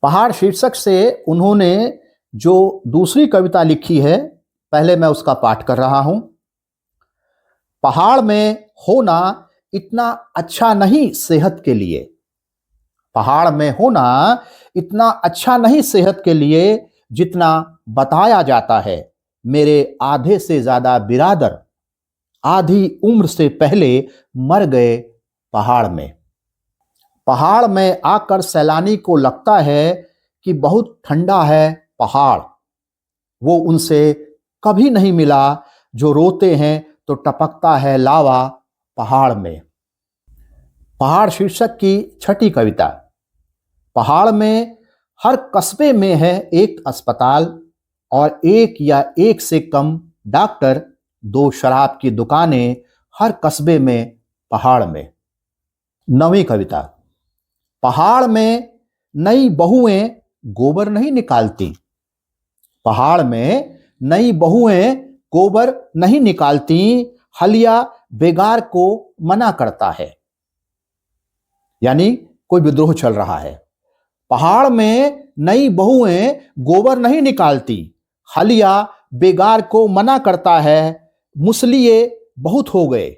पहाड़ शीर्षक से उन्होंने जो दूसरी कविता लिखी है, पहले मैं उसका पाठ कर रहा हूं। पहाड़ में होना इतना अच्छा नहीं सेहत के लिए। पहाड़ में होना इतना अच्छा नहीं सेहत के लिए जितना बताया जाता है। मेरे आधे से ज्यादा बिरादर आधी उम्र से पहले मर गए पहाड़ में। पहाड़ में आकर सैलानी को लगता है कि बहुत ठंडा है पहाड़। वो उनसे कभी नहीं मिला जो रोते हैं तो टपकता है लावा पहाड़ में। पहाड़ शीर्षक की छठी कविता। पहाड़ में हर कस्बे में है एक अस्पताल और एक या एक से कम डॉक्टर, 2 शराब की दुकानें हर कस्बे में पहाड़ में। 9वीं कविता। पहाड़ में नई बहुएं गोबर नहीं निकालती। पहाड़ में नई बहुएं गोबर नहीं निकालती, हलिया बेगार को मना करता है। यानी कोई विद्रोह चल रहा है। पहाड़ में नई बहुएं गोबर नहीं निकालती, हलिया बेगार को मना करता है। मुसलिए बहुत हो गए,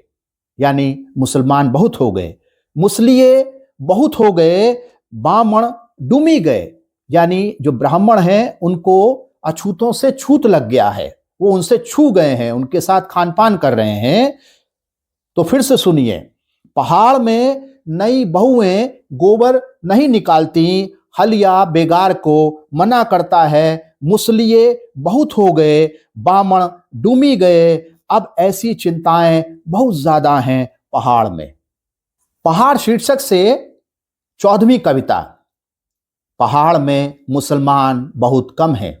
यानी मुसलमान बहुत हो गए। मुसलिए बहुत हो गए, बामण डूमी गए, यानी जो ब्राह्मण हैं उनको अछूतों से छूत लग गया है, वो उनसे छू गए हैं, उनके साथ खान पान कर रहे हैं। तो फिर से सुनिए। पहाड़ में नई बहुएं गोबर नहीं निकालती, हलिया बेगार को मना करता है। मुसलिए बहुत हो गए, बामण डूमी गए, अब ऐसी चिंताएं बहुत ज्यादा हैं पहाड़ में। पहाड़ शीर्षक से 14वीं कविता। पहाड़ में मुसलमान बहुत कम हैं,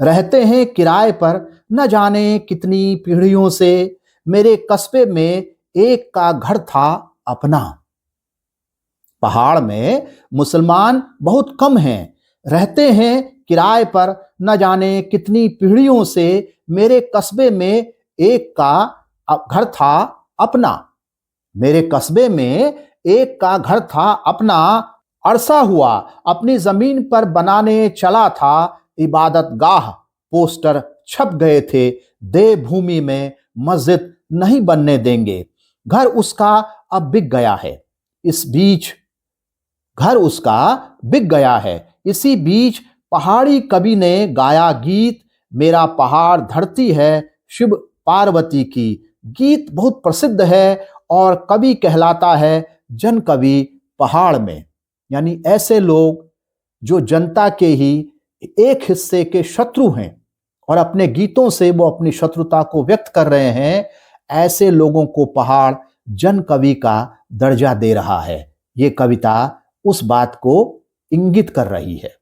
रहते हैं किराए पर न जाने कितनी पीढ़ियों से। मेरे कस्बे में एक का घर था अपना। पहाड़ में मुसलमान बहुत कम हैं, रहते हैं किराए पर न जाने कितनी पीढ़ियों से। मेरे कस्बे में एक का घर था अपना। मेरे कस्बे में एक का घर था अपना, अरसा हुआ अपनी जमीन पर बनाने चला था इबादत गाह। पोस्टर छप गए थे, देवभूमि में मस्जिद नहीं बनने देंगे। घर उसका अब बिक गया है, इस बीच घर उसका बिक गया है। इसी बीच पहाड़ी कवि ने गाया गीत, मेरा पहाड़ धरती है शिव पार्वती की। गीत बहुत प्रसिद्ध है और कवि कहलाता है जन कवि पहाड़ में। यानी ऐसे लोग जो जनता के ही एक हिस्से के शत्रु हैं और अपने गीतों से वो अपनी शत्रुता को व्यक्त कर रहे हैं, ऐसे लोगों को पहाड़ जन कवि का दर्जा दे रहा है। ये कविता उस बात को इंगित कर रही है।